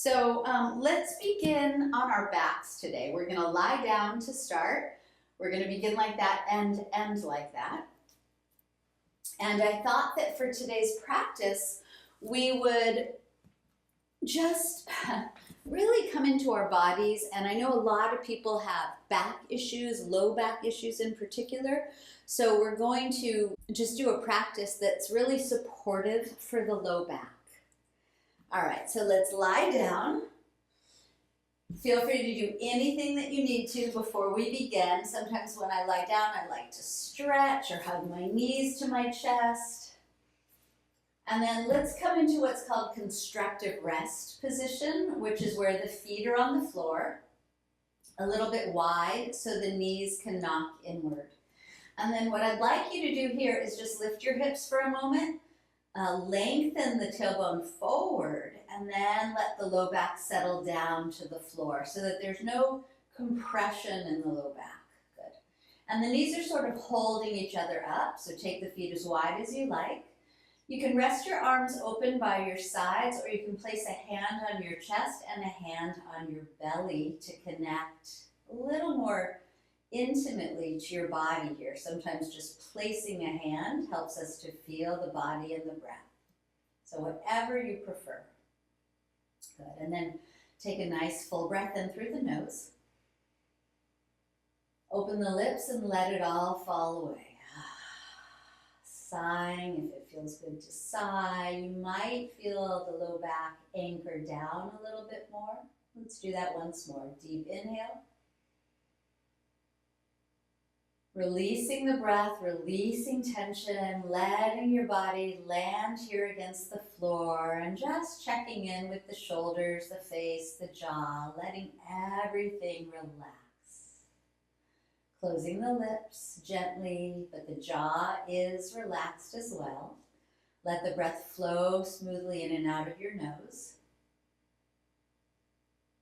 So let's begin on our backs today. We're going to lie down to start. We're going to begin like that and end like that. And I thought that for today's practice, we would just really come into our bodies. And I know a lot of people have back issues, low back issues in particular. So we're going to just do a practice that's really supportive for the low back. All right, so let's lie down. Feel free to do anything that you need to before we begin. Sometimes when I lie down, I like to stretch or hug my knees to my chest. And then let's come into what's called constructive rest position, which is where the feet are on the floor, a little bit wide so the knees can knock inward. And then what I'd like you to do here is just lift your hips for a moment. Lengthen the tailbone forward and then let the low back settle down to the floor so that there's no compression in the low back. Good. And the knees are sort of holding each other up, so take the feet as wide as you like. You can rest your arms open by your sides, or you can place a hand on your chest and a hand on your belly to connect a little more intimately to your body here. Sometimes just placing a hand helps us to feel the body and the breath. So whatever you prefer. Good. And then take a nice full breath in through the nose. Open the lips and let it all fall away. Sighing if it feels good to sigh. You might feel the low back anchor down a little bit more. Let's do that once more. Deep inhale. Releasing the breath, releasing tension, letting your body land here against the floor and just checking in with the shoulders, the face, the jaw, letting everything relax. Closing the lips gently, but the jaw is relaxed as well. Let the breath flow smoothly in and out of your nose.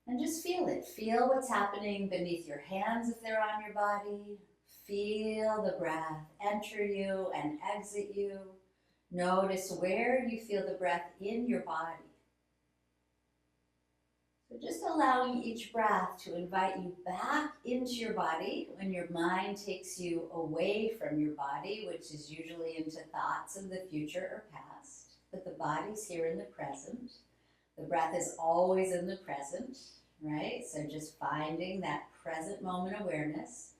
And just feel it. Feel what's happening beneath your hands if they're on your body. Feel the breath enter you and exit you. Notice where you feel the breath in your body. So just allowing each breath to invite you back into your body when your mind takes you away from your body, which is usually into thoughts of the future or past. But the body's here in the present. The breath is always in the present, right? So just finding that present moment awareness.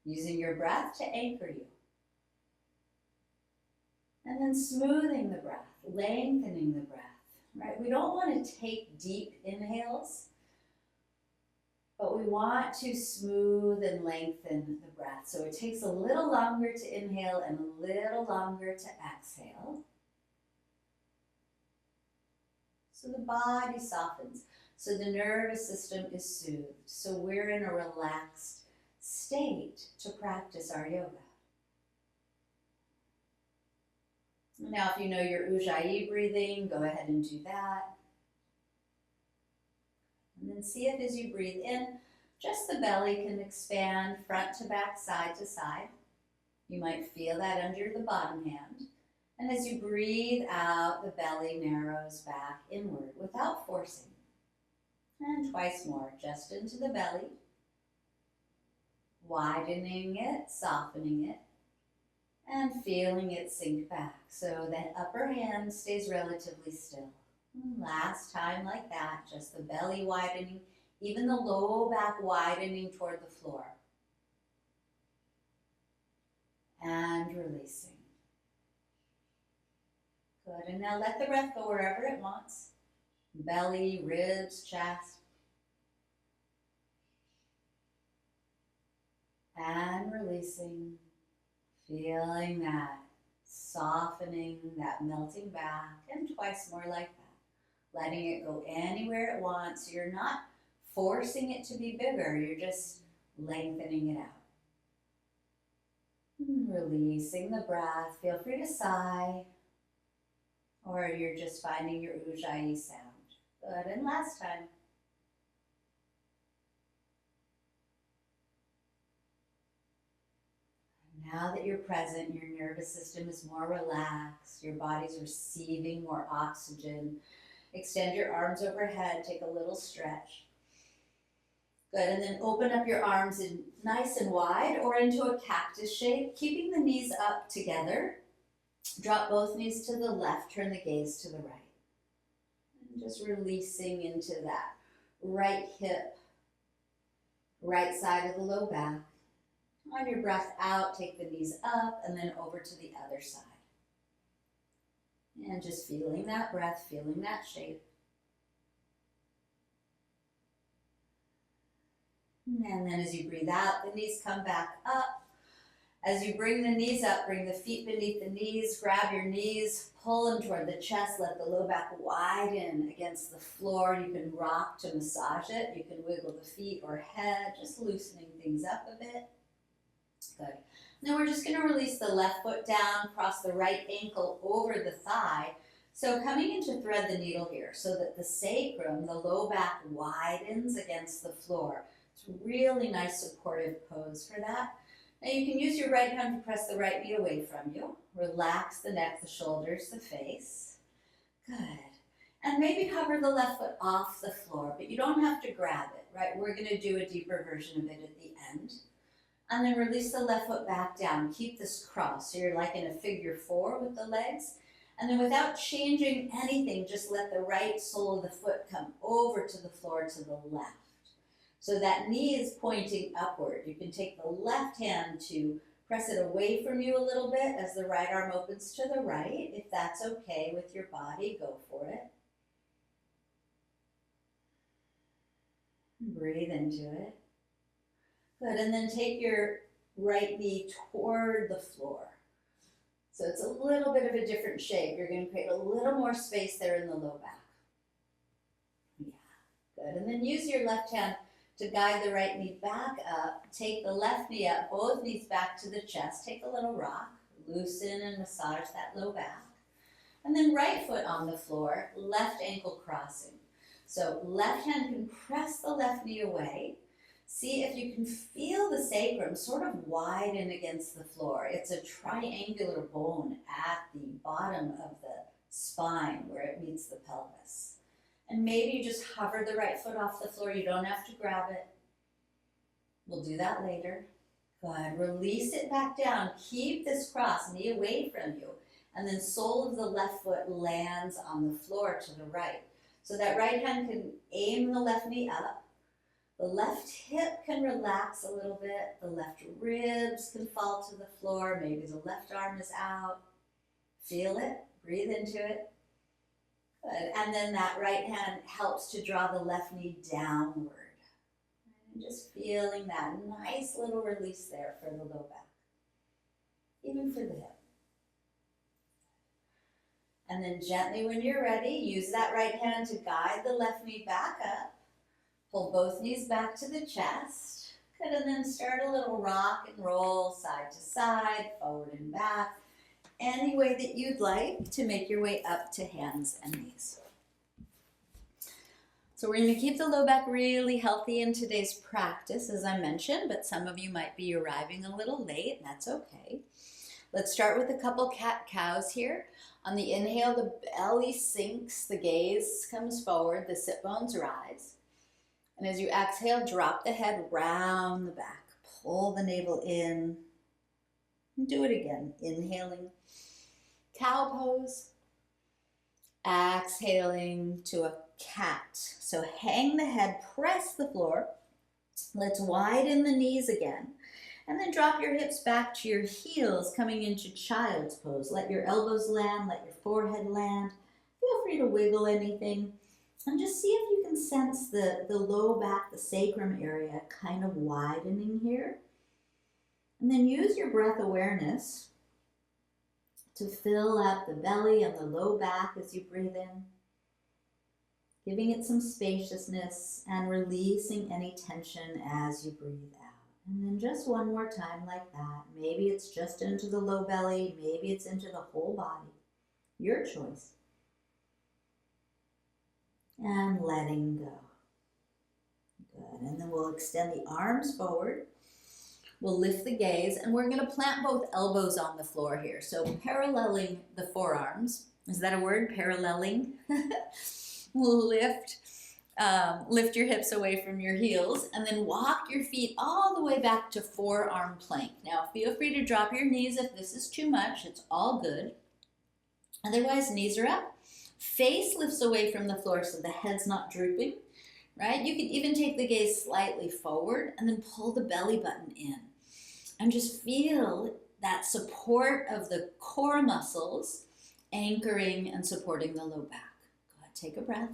Using your breath to anchor you. And then smoothing the breath, lengthening the breath, right? We don't want to take deep inhales, but we want to smooth and lengthen the breath. So it takes a little longer to inhale and a little longer to exhale. So the body softens. So the nervous system is soothed. So we're in a relaxed state to practice our yoga. Now, if you know your Ujjayi breathing, go ahead and do that. And then see if as you breathe in, just the belly can expand front to back, side to side. You might feel that under the bottom hand. And as you breathe out, the belly narrows back inward without forcing. And twice more, just into the belly. Widening it, softening it, and feeling it sink back so that upper hand stays relatively still. Last time like that, just the belly widening, even the low back widening toward the floor. And releasing. Good, and now let the breath go wherever it wants. Belly, ribs, chest. And releasing, feeling that softening, that melting back, and twice more like that. Letting it go anywhere it wants. You're not forcing it to be bigger, you're just lengthening it out. Releasing the breath, feel free to sigh, or you're just finding your Ujjayi sound. Good, and last time. Now that you're present, your nervous system is more relaxed, your body's receiving more oxygen, Extend your arms overhead, take a little stretch. Good, and then open up your arms in nice and wide or into a cactus shape, keeping the knees up together. Drop both knees to the left, turn the gaze to the right. And just releasing into that right hip, right side of the low back. On your breath out, take the knees up and then over to the other side. And just feeling that breath, feeling that shape. And then as you breathe out, the knees come back up. As you bring the knees up, bring the feet beneath the knees, grab your knees, pull them toward the chest, let the low back widen against the floor. You can rock to massage it. You can wiggle the feet or head, just loosening things up a bit. Good. Now we're just going to release the left foot down, cross the right ankle over the thigh. So coming into thread the needle here so that the sacrum, the low back, widens against the floor. It's a really nice supportive pose for that. Now you can use your right hand to press the right knee away from you. Relax the neck, the shoulders, the face. Good. And maybe hover the left foot off the floor, but you don't have to grab it, right? We're going to do a deeper version of it at the end. And then release the left foot back down. Keep this cross. So you're like in a figure 4 with the legs. And then without changing anything, just let the right sole of the foot come over to the floor to the left. So that knee is pointing upward. You can take the left hand to press it away from you a little bit as the right arm opens to the right. If that's okay with your body, go for it. Breathe into it. Good, and then take your right knee toward the floor. So it's a little bit of a different shape. You're going to create a little more space there in the low back. Yeah, good. And then use your left hand to guide the right knee back up. Take the left knee up, both knees back to the chest. Take a little rock, loosen and massage that low back. And then right foot on the floor, left ankle crossing. So left hand can press the left knee away. See if you can feel the sacrum sort of widen against the floor. It's a triangular bone at the bottom of the spine where it meets the pelvis. And maybe you just hover the right foot off the floor. You don't have to grab it. We'll do that later. Good. Release it back down. Keep this cross, knee away from you. And then sole of the left foot lands on the floor to the right. So that right hand can aim the left knee up. The left hip can relax a little bit. The left ribs can fall to the floor. Maybe the left arm is out. Feel it. Breathe into it. Good. And then that right hand helps to draw the left knee downward. And just feeling that nice little release there for the low back. Even for the hip. And then gently when you're ready, use that right hand to guide the left knee back up. Pull both knees back to the chest. Good, and then start a little rock and roll side to side, forward and back. Any way that you'd like to make your way up to hands and knees. So we're going to keep the low back really healthy in today's practice, as I mentioned, but some of you might be arriving a little late, and that's okay. Let's start with a couple cat-cows here. On the inhale, the belly sinks, the gaze comes forward, the sit bones rise. And as you exhale, drop the head round the back. Pull the navel in. And do it again. Inhaling, cow pose. Exhaling to a cat. So hang the head, press the floor. Let's widen the knees again. And then drop your hips back to your heels, coming into child's pose. Let your elbows land, let your forehead land. Feel free to wiggle anything. And just see if you can sense the low back, the sacrum area kind of widening here. And then use your breath awareness to fill up the belly and the low back as you breathe in. Giving it some spaciousness and releasing any tension as you breathe out. And then just one more time like that. Maybe it's just into the low belly. Maybe it's into the whole body. Your choice. And letting go. Good. And then we'll extend the arms forward. We'll lift the gaze, and we're going to plant both elbows on the floor here. So paralleling the forearms. Is that a word? Paralleling? lift your hips away from your heels, and then walk your feet all the way back to forearm plank. Now feel free to drop your knees if this is too much, it's all good. Otherwise, knees are up, face lifts away from the floor so the head's not drooping, right? You can even take the gaze slightly forward and then pull the belly button in. And just feel that support of the core muscles anchoring and supporting the low back. Go ahead, take a breath.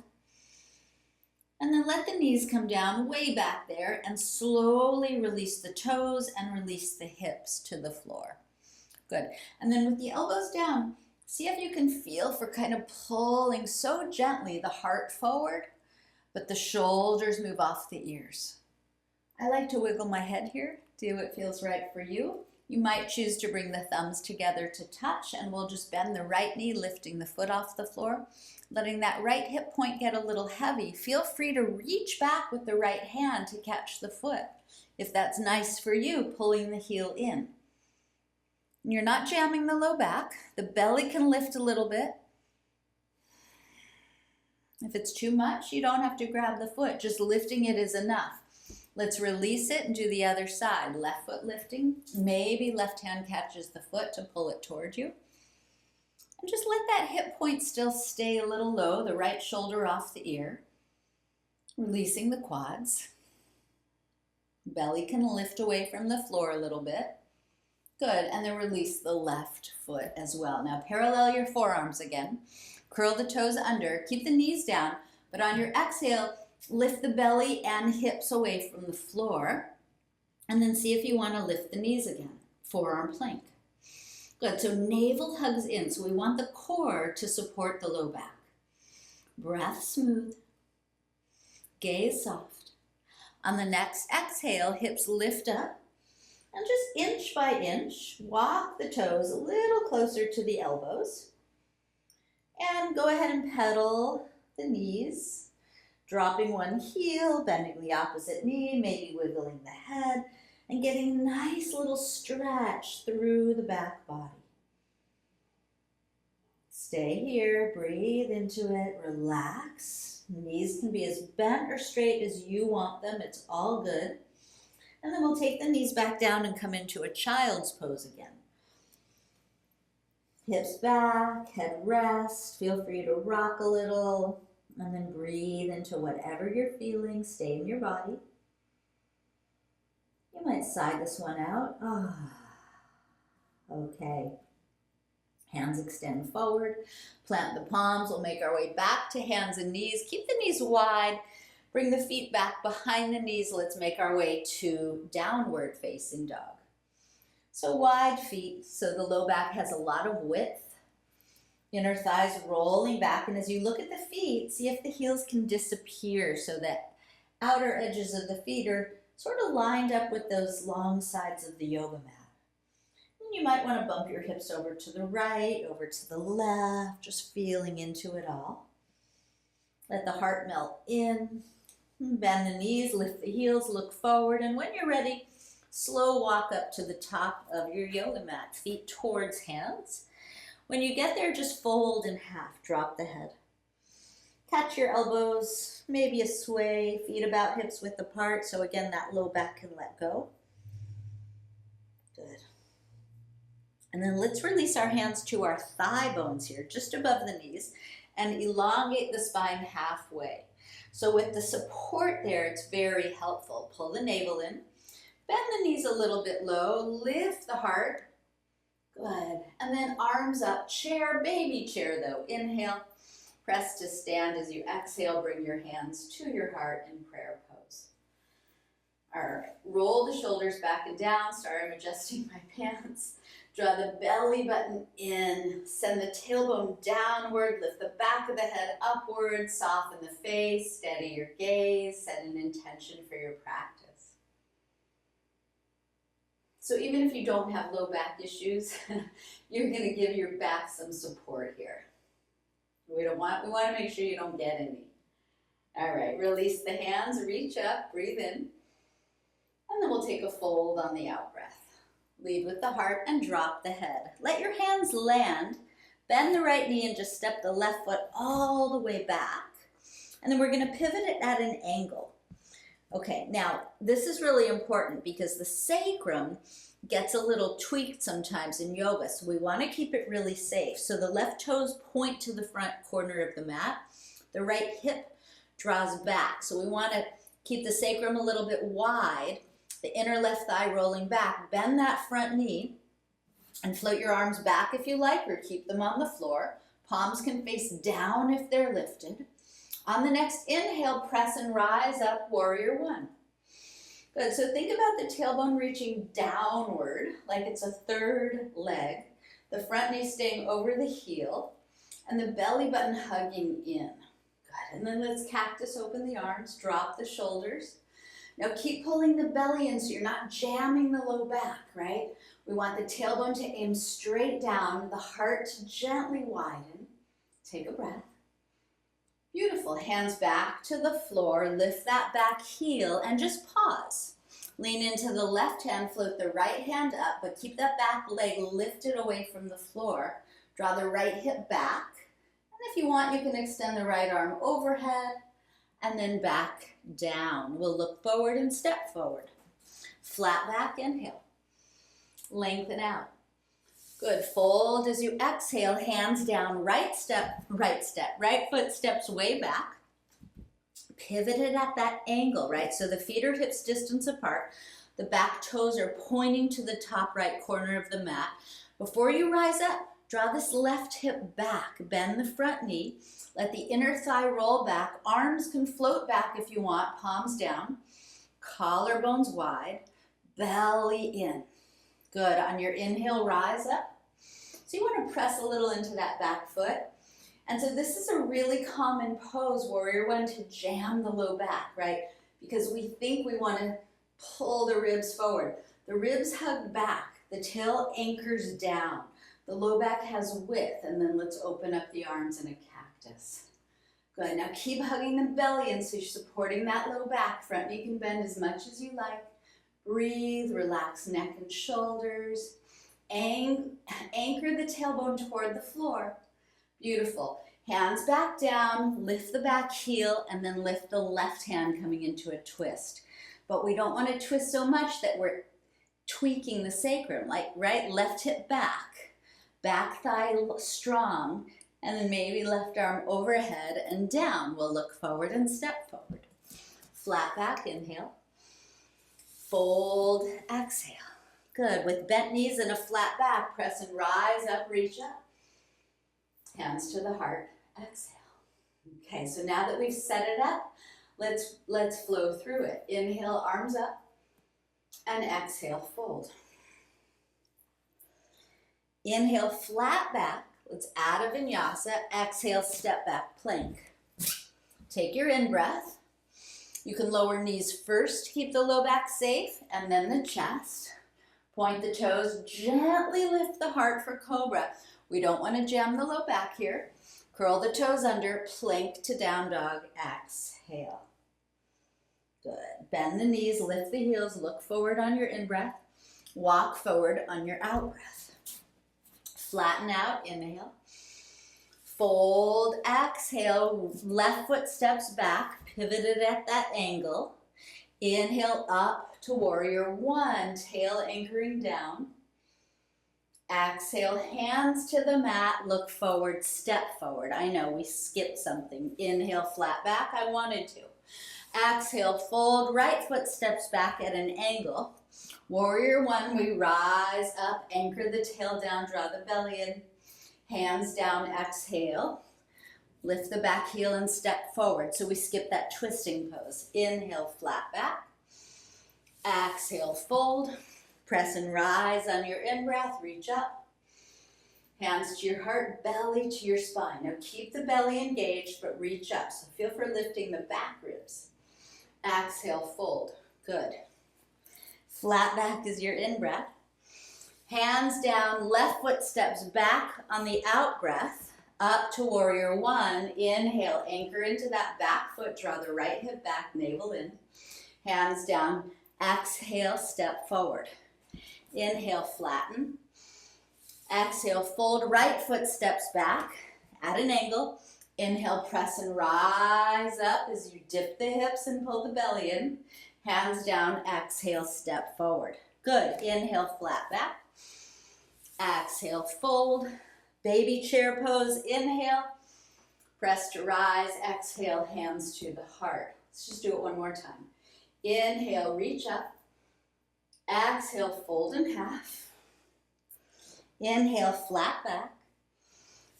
And then let the knees come down way back there and slowly release the toes and release the hips to the floor. Good. And then with the elbows down, see if you can feel for kind of pulling so gently the heart forward, but the shoulders move off the ears. I like to wiggle my head here. Do what feels right for you. You might choose to bring the thumbs together to touch, and we'll just bend the right knee, lifting the foot off the floor, letting that right hip point get a little heavy. Feel free to reach back with the right hand to catch the foot. If that's nice for you, pulling the heel in. And you're not jamming the low back. The belly can lift a little bit. If it's too much, you don't have to grab the foot. Just lifting it is enough. Let's release it and do the other side. Left foot lifting. Maybe left hand catches the foot to pull it toward you. And just let that hip point still stay a little low, the right shoulder off the ear. Releasing the quads. Belly can lift away from the floor a little bit. Good, and then release the left foot as well. Now parallel your forearms again. Curl the toes under, keep the knees down, but on your exhale, lift the belly and hips away from the floor, and then see if you want to lift the knees again. Forearm plank. Good, so navel hugs in, so we want the core to support the low back. Breath smooth, gaze soft. On the next exhale, hips lift up, and just inch by inch, walk the toes a little closer to the elbows. And go ahead and pedal the knees, dropping one heel, bending the opposite knee, maybe wiggling the head, and getting a nice little stretch through the back body. Stay here, breathe into it, relax. Knees can be as bent or straight as you want them, it's all good. And then we'll take the knees back down and come into a child's pose again. Hips back, head rest, feel free to rock a little, and then breathe into whatever you're feeling, stay in your body. You might sigh this one out. Okay. Hands extend forward, plant the palms, we'll make our way back to hands and knees. Keep the knees wide, bring the feet back behind the knees. Let's make our way to downward facing dog. So wide feet, so the low back has a lot of width. Inner thighs rolling back, and as you look at the feet, see if the heels can disappear so that outer edges of the feet are sort of lined up with those long sides of the yoga mat. And you might want to bump your hips over to the right, over to the left, just feeling into it all. Let the heart melt in, bend the knees, lift the heels, look forward, and when you're ready, slow walk up to the top of your yoga mat, feet towards hands. When you get there, just fold in half, drop the head. Catch your elbows, maybe a sway, feet about hips width apart, so again, that low back can let go. Good. And then let's release our hands to our thigh bones here, just above the knees, and elongate the spine halfway. So with the support there, it's very helpful. Pull the navel in, bend the knees a little bit low, lift the heart. Good. And then arms up, chair, baby chair though. Inhale, press to stand. As you exhale, bring your hands to your heart in prayer pose. All right, roll the shoulders back and down. Sorry, I'm adjusting my pants. Draw the belly button in, send the tailbone downward, lift the back of the head upward, soften the face, steady your gaze, set an intention for your practice. So even if you don't have low back issues, you're going to give your back some support here. We want to make sure you don't get any. All right, release the hands, reach up, breathe in, and then we'll take a fold on the out breath. Lead with the heart and drop the head. Let your hands land, bend the right knee and just step the left foot all the way back. And then we're going to pivot it at an angle. Okay, now this is really important because the sacrum gets a little tweaked sometimes in yoga, so we want to keep it really safe. So the left toes point to the front corner of the mat. The right hip draws back. So we want to keep the sacrum a little bit wide, the inner left thigh rolling back. Bend that front knee and float your arms back if you like, or keep them on the floor. Palms can face down if they're lifted. On the next inhale, press and rise up, warrior one. Good, so think about the tailbone reaching downward like it's a third leg, the front knee staying over the heel, and the belly button hugging in. Good, and then let's cactus open the arms, drop the shoulders. Now keep pulling the belly in so you're not jamming the low back, right? We want the tailbone to aim straight down, the heart to gently widen. Take a breath. Beautiful, hands back to the floor, lift that back heel and just pause. Lean into the left hand, float the right hand up, but keep that back leg lifted away from the floor. Draw the right hip back, and if you want, you can extend the right arm overhead and then back down. We'll look forward and step forward. Flat back, inhale. Lengthen out. Good, fold as you exhale, hands down, right step, right foot steps way back. Pivoted at that angle, right? So the feet are hips distance apart. The back toes are pointing to the top right corner of the mat. Before you rise up, draw this left hip back, bend the front knee, let the inner thigh roll back. Arms can float back if you want, palms down, collarbones wide, belly in. Good, on your inhale, rise up. So you want to press a little into that back foot. And so this is a really common pose, warrior one, to jam the low back, right? Because we think we want to pull the ribs forward. The ribs hug back, the tail anchors down, the low back has width, and then let's open up the arms in a cactus. Good, now keep hugging the belly in so you're supporting that low back. Front knee can bend as much as you like. Breathe, relax neck and shoulders. Anchor the tailbone toward the floor. Beautiful. Hands back down, lift the back heel, and then lift the left hand coming into a twist. But we don't want to twist so much that we're tweaking the sacrum, like right, left hip back, back thigh strong, and then maybe left arm overhead and down. We'll look forward and step forward. Flat back, inhale. Fold, exhale. Good, with bent knees and a flat back, press and rise up, reach up. Hands to the heart, exhale. Okay, so now that we've set it up, let's flow through it. Inhale, arms up, and exhale, fold. Inhale, flat back. Let's add a vinyasa. Exhale, step back, plank. Take your in-breath. You can lower knees first, keep the low back safe, and then the chest. Point the toes, gently lift the heart for cobra. We don't want to jam the low back here. Curl the toes under, plank to down dog, exhale. Good. Bend the knees, lift the heels, look forward on your in-breath. Walk forward on your out-breath. Flatten out, inhale. Fold, exhale, left foot steps back, pivoted at that angle. Inhale up to warrior one, tail anchoring down. Exhale, hands to the mat, look forward, step forward. I know we skipped something. Inhale, flat back, I wanted to. Exhale, fold, right foot steps back at an angle. Warrior one, we rise up, anchor the tail down, draw the belly in. Hands down, exhale. Lift the back heel and step forward. So we skip that twisting pose. Inhale, flat back. Exhale, fold. Press and rise on your in-breath. Reach up. Hands to your heart, belly to your spine. Now keep the belly engaged, but reach up. So feel for lifting the back ribs. Exhale, fold. Good. Flat back is your in-breath. Hands down, left foot steps back on the out breath, up to warrior one. Inhale, anchor into that back foot, draw the right hip back, navel in. Hands down, exhale, step forward. Inhale, flatten. Exhale, fold, right foot steps back at an angle. Inhale, press and rise up as you dip the hips and pull the belly in. Hands down, exhale, step forward. Good. Inhale, flat back. Exhale, fold. Baby chair pose. Inhale, press to rise. Exhale, hands to the heart. Let's just do it one more time. Inhale, reach up. Exhale, fold in half. Inhale, flat back.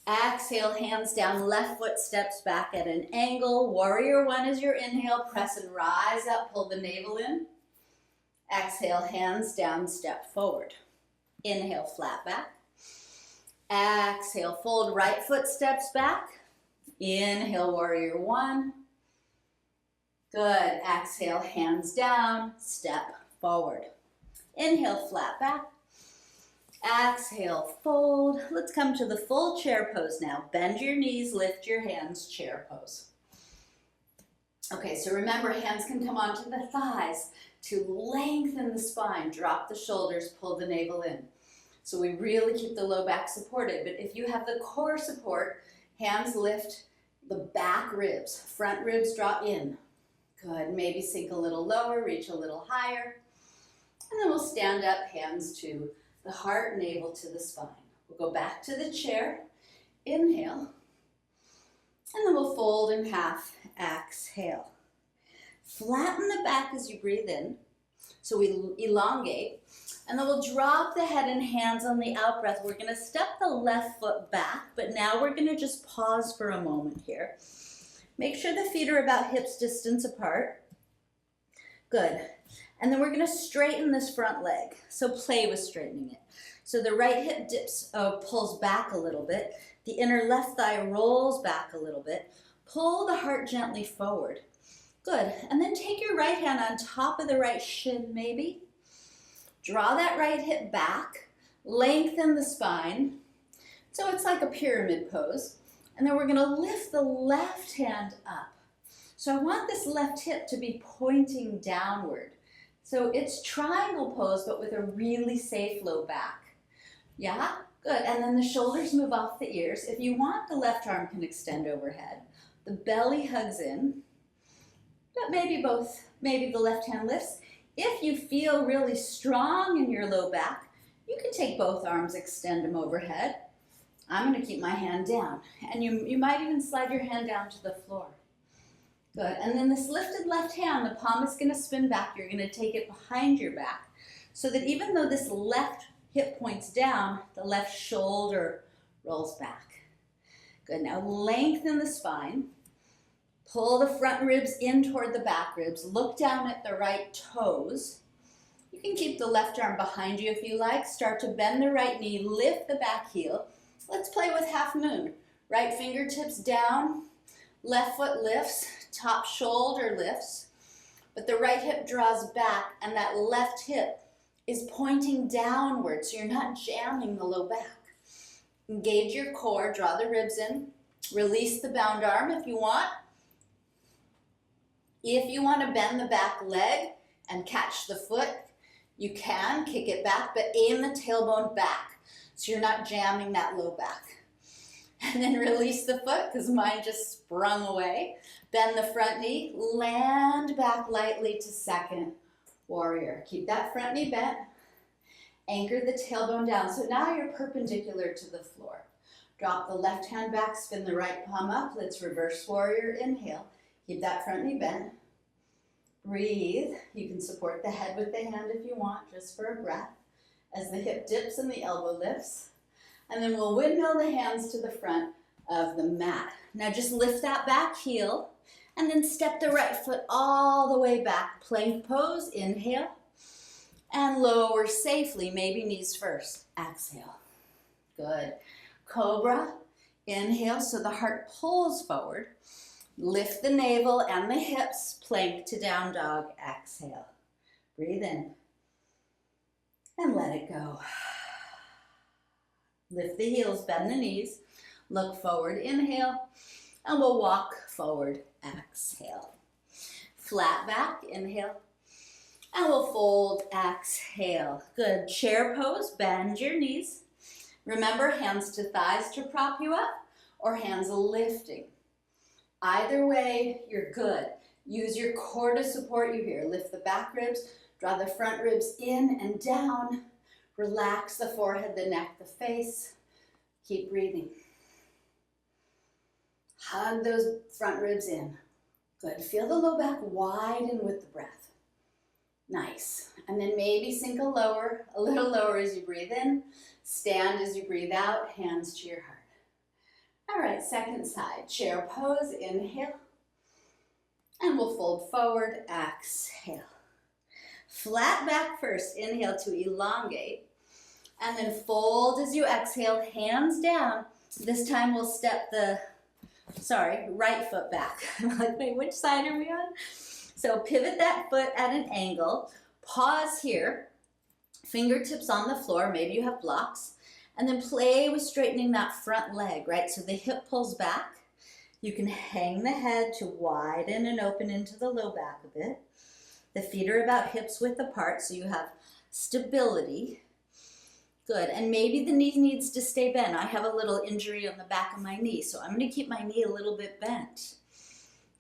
Exhale, hands down, left foot steps back at an angle. Warrior one is your inhale. Press and rise up, pull the navel in. Exhale, hands down, step forward. Inhale, flat back. Exhale, fold, right foot steps back. Inhale, warrior one. Good. Exhale, hands down, step forward. Inhale, flat back. Exhale, fold. Let's come to the full chair pose now. Bend your knees, lift your hands, chair pose. Okay, so remember, hands can come onto the thighs to lengthen the spine. Drop the shoulders, pull the navel in. So we really keep the low back supported. But if you have the core support, hands lift the back ribs. Front ribs draw in. Good. Maybe sink a little lower, reach a little higher. And then we'll stand up, hands to the heart, navel to the spine. We'll go back to the chair. Inhale. And then we'll fold in half. Exhale. Flatten the back as you breathe in. So we elongate. And then we'll drop the head and hands on the out breath. We're going to step the left foot back, but now we're going to just pause for a moment here. Make sure the feet are about hips distance apart. Good. And then we're going to straighten this front leg. So play with straightening it. So the right hip pulls back a little bit. The inner left thigh rolls back a little bit. Pull the heart gently forward. Good. And then take your right hand on top of the right shin maybe. Draw that right hip back. Lengthen the spine. So it's like a pyramid pose. And then we're going to lift the left hand up. So I want this left hip to be pointing downward. So it's triangle pose, but with a really safe low back. Yeah? Good. And then the shoulders move off the ears. If you want, the left arm can extend overhead. The belly hugs in. But maybe the left hand lifts. If you feel really strong in your low back, you can take both arms, extend them overhead. I'm going to keep my hand down. And you might even slide your hand down to the floor. Good. And then this lifted left hand, the palm is going to spin back. You're going to take it behind your back so that even though this left hip points down, the left shoulder rolls back. Good. Now lengthen the spine. Pull the front ribs in toward the back ribs. Look down at the right toes. You can keep the left arm behind you if you like. Start to bend the right knee. Lift the back heel. Let's play with half moon. Right fingertips down. Left foot lifts. Top shoulder lifts. But the right hip draws back and that left hip is pointing downward, so you're not jamming the low back. Engage your core. Draw the ribs in. Release the bound arm if you want. If you want to bend the back leg and catch the foot, you can kick it back, but aim the tailbone back so you're not jamming that low back. And then release the foot because mine just sprung away. Bend the front knee, land back lightly to second warrior. Keep that front knee bent. Anchor the tailbone down. So now you're perpendicular to the floor. Drop the left hand back, spin the right palm up. Let's reverse warrior. Inhale. Keep that front knee bent. Breathe. You can support the head with the hand if you want, just for a breath, as the hip dips and the elbow lifts. And then we'll windmill the hands to the front of the mat. Now just lift that back heel and then step the right foot all the way back. Plank pose. Inhale. And lower safely, maybe knees first. Exhale. Good. Cobra. Inhale so the heart pulls forward. Lift the navel and the hips, plank to down dog, exhale. Breathe in and let it go. Lift the heels, bend the knees, look forward, inhale, and we'll walk forward, exhale. Flat back, inhale, and we'll fold, exhale. Good, chair pose, bend your knees. Remember, hands to thighs to prop you up, or hands lifting. Either way, you're good. Use your core to support you here. Lift the back ribs, draw the front ribs in and down. Relax the forehead, the neck, the face. Keep breathing. Hug those front ribs in. Good. Feel the low back widen with the breath. Nice. And then maybe sink a little lower as you breathe in. Stand as you breathe out, hands to your heart. All right, second side. Chair pose, inhale. And we'll fold forward, exhale. Flat back first, inhale to elongate. And then fold as you exhale, hands down. This time we'll step the, right foot back. I'm like, wait, which side are we on? So pivot that foot at an angle. Pause here. Fingertips on the floor, maybe you have blocks. And then play with straightening that front leg, right? So the hip pulls back. You can hang the head to widen and open into the low back a bit. The feet are about hips width apart, so you have stability. Good, and maybe the knee needs to stay bent. I have a little injury on the back of my knee, so I'm gonna keep my knee a little bit bent.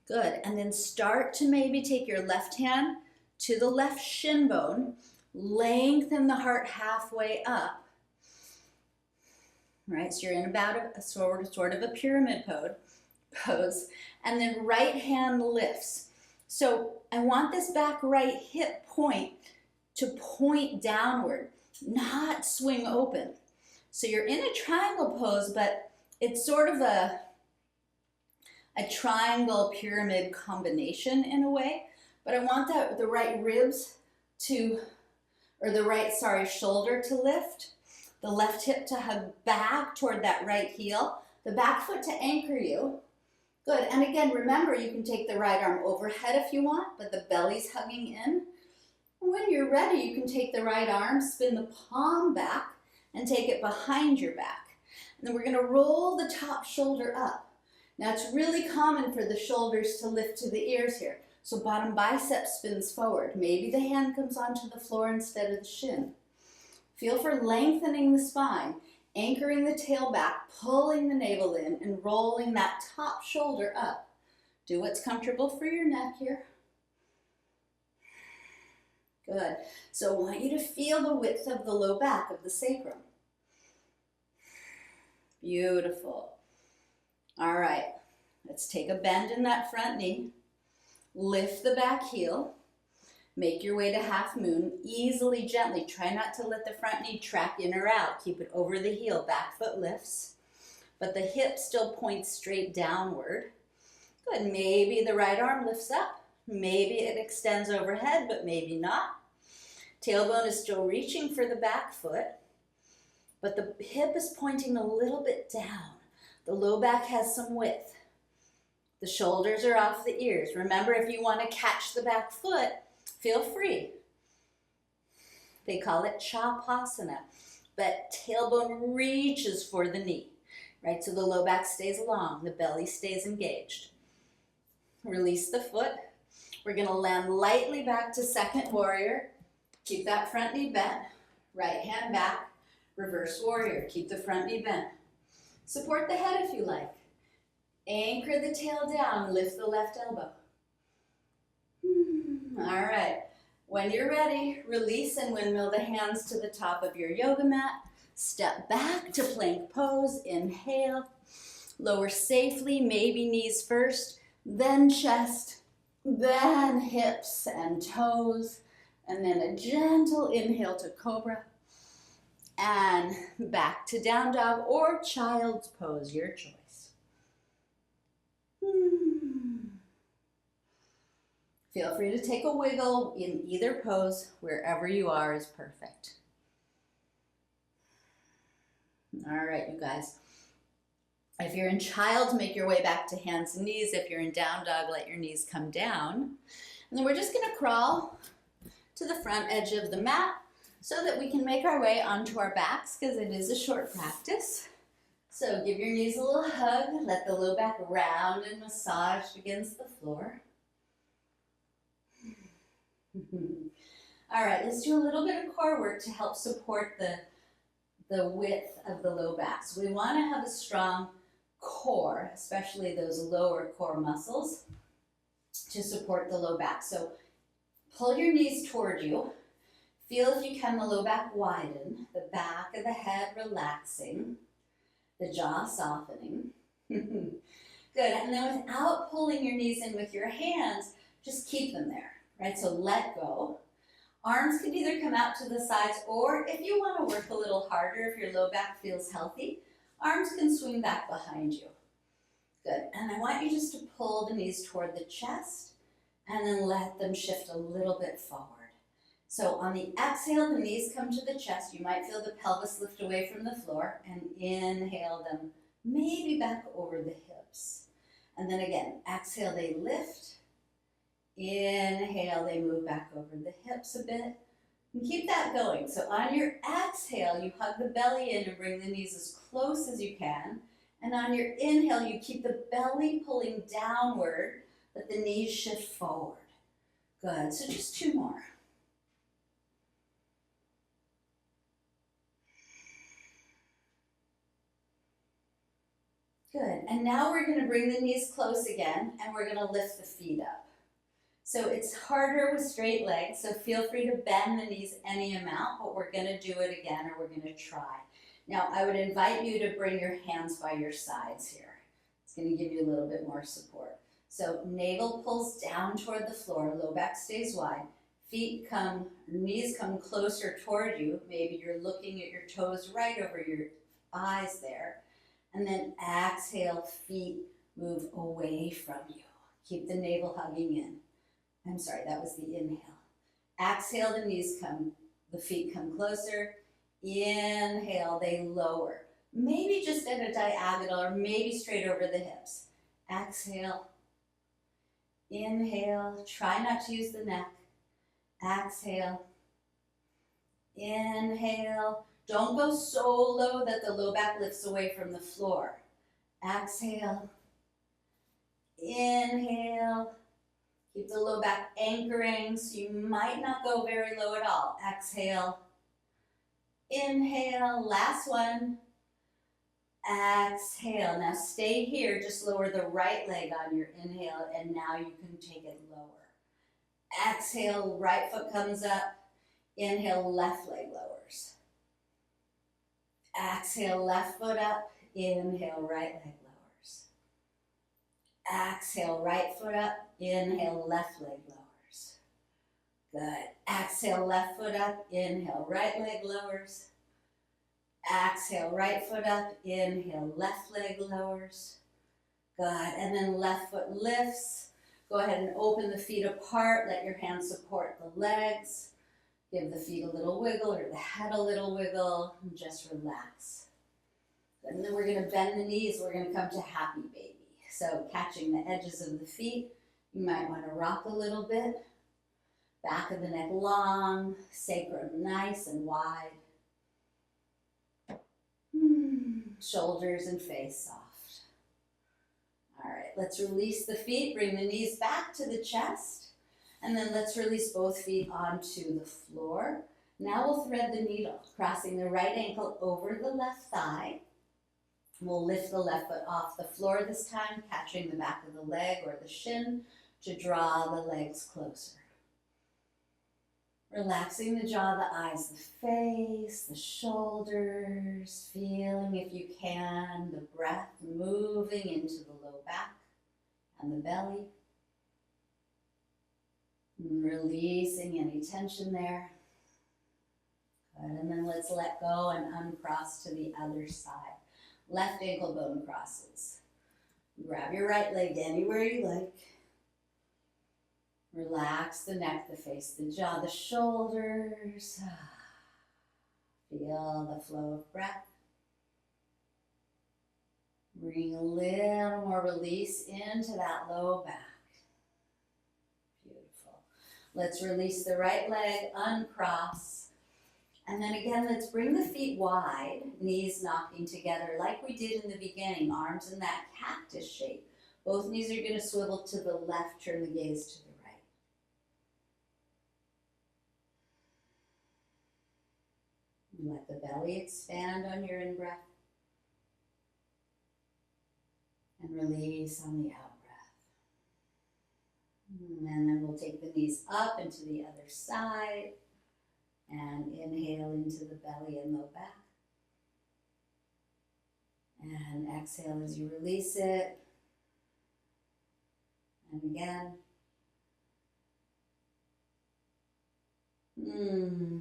Good, and then start to maybe take your left hand to the left shin bone, lengthen the heart halfway up. Right, so you're in about a sort of a pyramid pose, and then right hand lifts. So I want this back right hip point to point downward, not swing open. So you're in a triangle pose, but it's sort of a triangle pyramid combination in a way. But I want the right ribs to, or the right, shoulder to lift. The left hip to hug back toward that right heel. The back foot to anchor you. Good, and again, remember you can take the right arm overhead if you want, but the belly's hugging in. And when you're ready, you can take the right arm, spin the palm back, and take it behind your back. And then we're gonna roll the top shoulder up. Now it's really common for the shoulders to lift to the ears here. So bottom bicep spins forward. Maybe the hand comes onto the floor instead of the shin. Feel for lengthening the spine, anchoring the tail back, pulling the navel in, and rolling that top shoulder up. Do what's comfortable for your neck here. Good. So I want you to feel the width of the low back of the sacrum. Beautiful. All right, let's take a bend in that front knee. Lift the back heel. Make your way to half moon, easily, gently. Try not to let the front knee track in or out. Keep it over the heel, back foot lifts. But the hip still points straight downward. Good, maybe the right arm lifts up. Maybe it extends overhead, but maybe not. Tailbone is still reaching for the back foot, but the hip is pointing a little bit down. The low back has some width. The shoulders are off the ears. Remember, if you want to catch the back foot, feel free. They call it Chapasana, but tailbone reaches for the knee, right? So the low back stays long, the belly stays engaged. Release the foot. We're gonna land lightly back to second warrior. Keep that front knee bent, right hand back, reverse warrior. Keep the front knee bent. Support the head if you like. Anchor the tail down, lift the left elbow. All right, when you're ready, release and windmill the hands to the top of your yoga mat. Step back to plank pose, inhale. Lower safely, maybe knees first, then chest, then hips and toes, and then a gentle inhale to cobra. And back to down dog or child's pose, your choice. Feel free to take a wiggle in either pose. Wherever you are is perfect. All right, you guys. If you're in child, make your way back to hands and knees. If you're in down dog, let your knees come down. And then we're just gonna crawl to the front edge of the mat so that we can make our way onto our backs because it is a short practice. So give your knees a little hug. Let the low back round and massage against the floor. All right, let's do a little bit of core work to help support the width of the low back. So we want to have a strong core, especially those lower core muscles, to support the low back. So pull your knees toward you. Feel, if you can, the low back widen, the back of the head relaxing, the jaw softening. Good, and then without pulling your knees in with your hands, just keep them there, right? So let go. Arms can either come out to the sides, or if you want to work a little harder, if your low back feels healthy, arms can swing back behind you. Good, and I want you just to pull the knees toward the chest and then let them shift a little bit forward. So on the exhale, the knees come to the chest. You might feel the pelvis lift away from the floor, and inhale them maybe back over the hips. And then again, exhale, they lift. Inhale, they move back over the hips a bit. And keep that going. So on your exhale, you hug the belly in and bring the knees as close as you can. And on your inhale, you keep the belly pulling downward, but the knees shift forward. Good, so just 2 more. Good, and now we're going to bring the knees close again, and we're going to lift the feet up. So it's harder with straight legs, so feel free to bend the knees any amount, but we're going to do it again, or we're going to try. Now, I would invite you to bring your hands by your sides here. It's going to give you a little bit more support. So navel pulls down toward the floor, low back stays wide, knees come closer toward you. Maybe you're looking at your toes right over your eyes there. And then exhale, feet move away from you. Keep the navel hugging in. I'm sorry, that was the inhale. Exhale, the feet come closer. Inhale, they lower. Maybe just at a diagonal or maybe straight over the hips. Exhale. Inhale, try not to use the neck. Exhale. Inhale. Don't go so low that the low back lifts away from the floor. Exhale. Inhale. Keep the low back anchoring, so you might not go very low at all. Exhale. Inhale. Last one. Exhale. Now stay here. Just lower the right leg on your inhale, and now you can take it lower. Exhale. Right foot comes up. Inhale. Left leg lowers. Exhale, left foot up. Inhale, right leg lowers. Exhale, right foot up. Inhale, left leg lowers. Good. Exhale, left foot up. Inhale, right leg lowers. Exhale, right foot up. Inhale, left leg lowers. Good. And then left foot lifts. Go ahead and open the feet apart. Let your hands support the legs. Give the feet a little wiggle or the head a little wiggle, and just relax. And then we're going to bend the knees. We're going to come to happy baby. So catching the edges of the feet, you might want to rock a little bit. Back of the neck long, sacrum nice and wide. Shoulders and face soft. All right, let's release the feet. Bring the knees back to the chest. And then let's release both feet onto the floor. Now we'll thread the needle, crossing the right ankle over the left thigh. We'll lift the left foot off the floor this time, catching the back of the leg or the shin to draw the legs closer. Relaxing the jaw, the eyes, the face, the shoulders, feeling, if you can, the breath moving into the low back and the belly. Releasing any tension there. Good, and then let's let go and uncross to the other side. Left ankle bone crosses. Grab your right leg anywhere you like. Relax the neck, the face, the jaw, the shoulders. Feel the flow of breath. Bring a little more release into that low back. Let's release the right leg, uncross. And then again, let's bring the feet wide, knees knocking together like we did in the beginning, arms in that cactus shape. Both knees are going to swivel to the left, turn the gaze to the right. Let the belly expand on your in-breath. And release on the out breath. And then we'll take the knees up into the other side. And inhale into the belly and low back. And exhale as you release it. And again.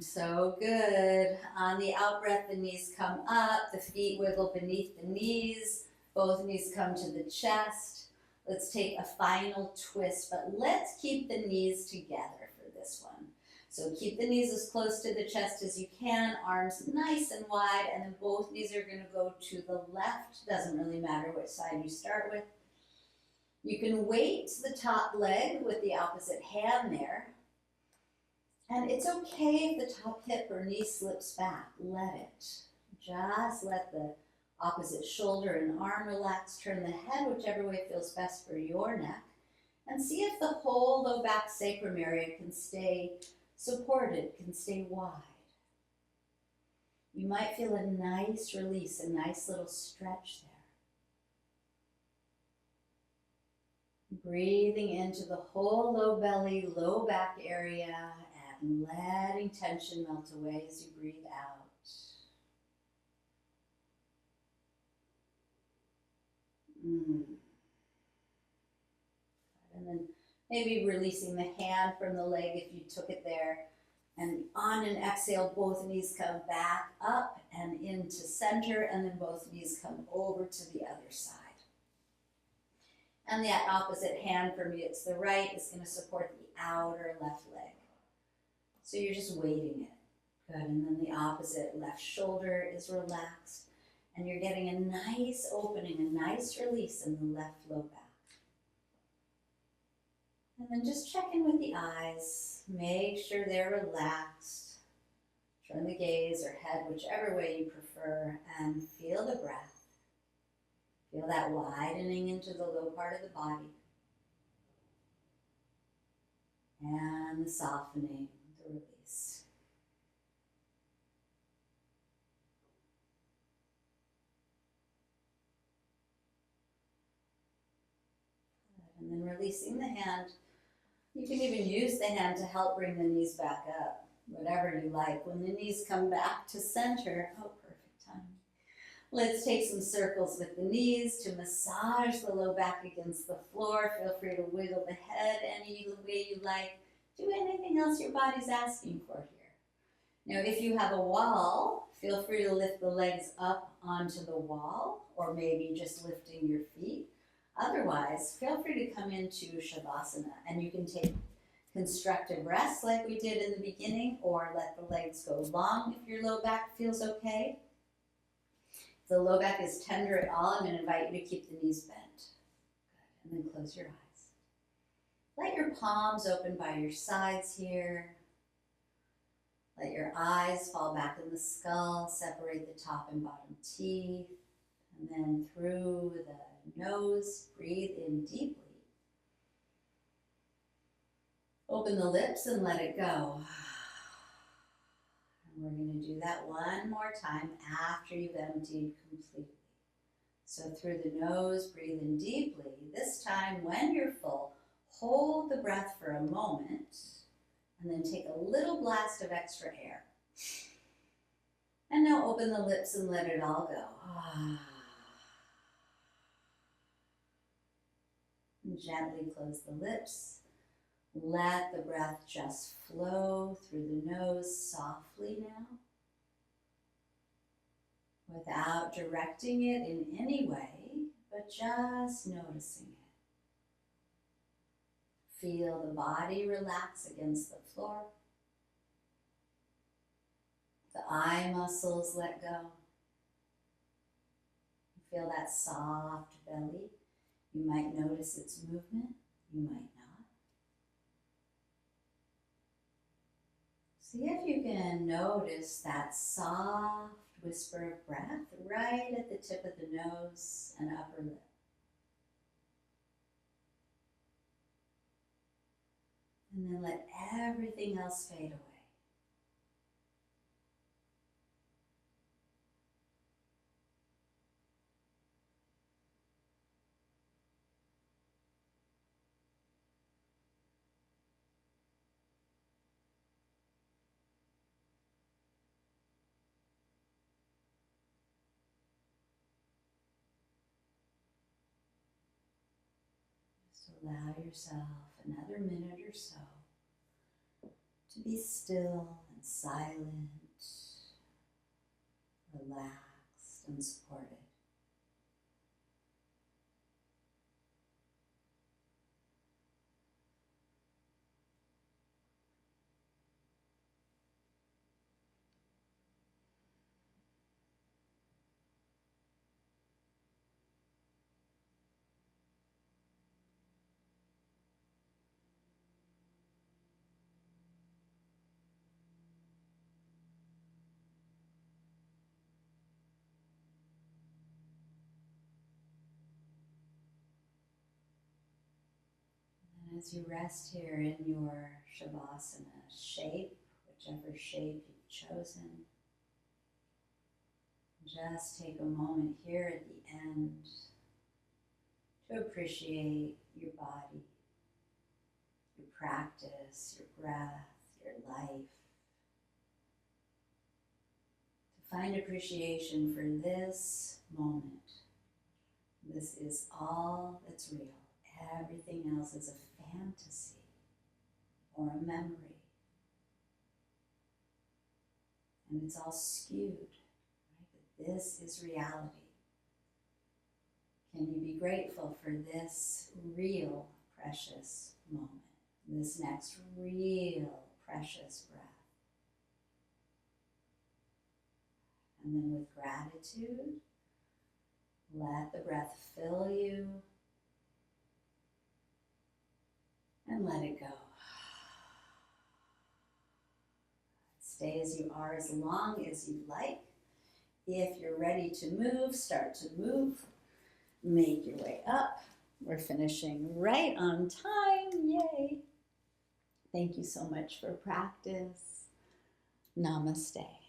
So good. On the out breath, the knees come up, the feet wiggle beneath the knees, both knees come to the chest. Let's take a final twist, but let's keep the knees together for this one. So keep the knees as close to the chest as you can, arms nice and wide, and then both knees are going to go to the left. Doesn't really matter which side you start with. You can weight the top leg with the opposite hand there. And it's okay if the top hip or knee slips back. Let it. Just let the opposite shoulder and arm relax. Turn the head whichever way feels best for your neck. And see if the whole low back sacrum area can stay supported, can stay wide. You might feel a nice release, a nice little stretch there. Breathing into the whole low belly, low back area, and letting tension melt away as you breathe out. And then maybe releasing the hand from the leg if you took it there. And on an exhale, both knees come back up and into center, and then both knees come over to the other side. And that opposite hand, for me it's the right, is going to support the outer left leg. So you're just weighting it. Good. And then the opposite left shoulder is relaxed. And you're getting a nice opening, a nice release in the left low back. And then just check in with the eyes. Make sure they're relaxed. Turn the gaze or head whichever way you prefer, and feel the breath. Feel that widening into the low part of the body. And the softening, the release. And then releasing the hand. You can even use the hand to help bring the knees back up, whatever you like. When the knees come back to center, oh, perfect timing. Let's take some circles with the knees to massage the low back against the floor. Feel free to wiggle the head any way you like. Do anything else your body's asking for here. Now, if you have a wall, feel free to lift the legs up onto the wall, or maybe just lifting your feet. Otherwise, feel free to come into Shavasana, and you can take constructive rest like we did in the beginning, or let the legs go long if your low back feels okay. If the low back is tender at all, I'm going to invite you to keep the knees bent. Good. And then close your eyes. Let your palms open by your sides here. Let your eyes fall back in the skull, separate the top and bottom teeth, and then through the nose, breathe in deeply. Open the lips and let it go. And we're going to do that one more time after you've emptied completely. So through the nose, breathe in deeply. This time, when you're full, hold the breath for a moment, and then take a little blast of extra air. And now open the lips and let it all go. And gently close the lips. Let the breath just flow through the nose softly now, without directing it in any way, but just noticing it. Feel the body relax against the floor. The eye muscles let go. Feel that soft belly. You might notice its movement, you might not. See if you can notice that soft whisper of breath right at the tip of the nose and upper lip. And then let everything else fade away. allow yourself another minute or so to be still and silent, relaxed and supported. As you rest here in your Shavasana shape, whichever shape you've chosen, just take a moment here at the end to appreciate your body, your practice, your breath, your life. To find appreciation for this moment. This is all that's real. Everything else is a fantasy or a memory. And it's all skewed, right? But this is reality. Can you be grateful for this real, precious moment? This next real, precious breath? And then with gratitude, let the breath fill you and let it go. Stay as you are as long as you like. If you're ready to move, start to move. Make your way up. We're finishing right on time. Yay. Thank you so much for practice. Namaste.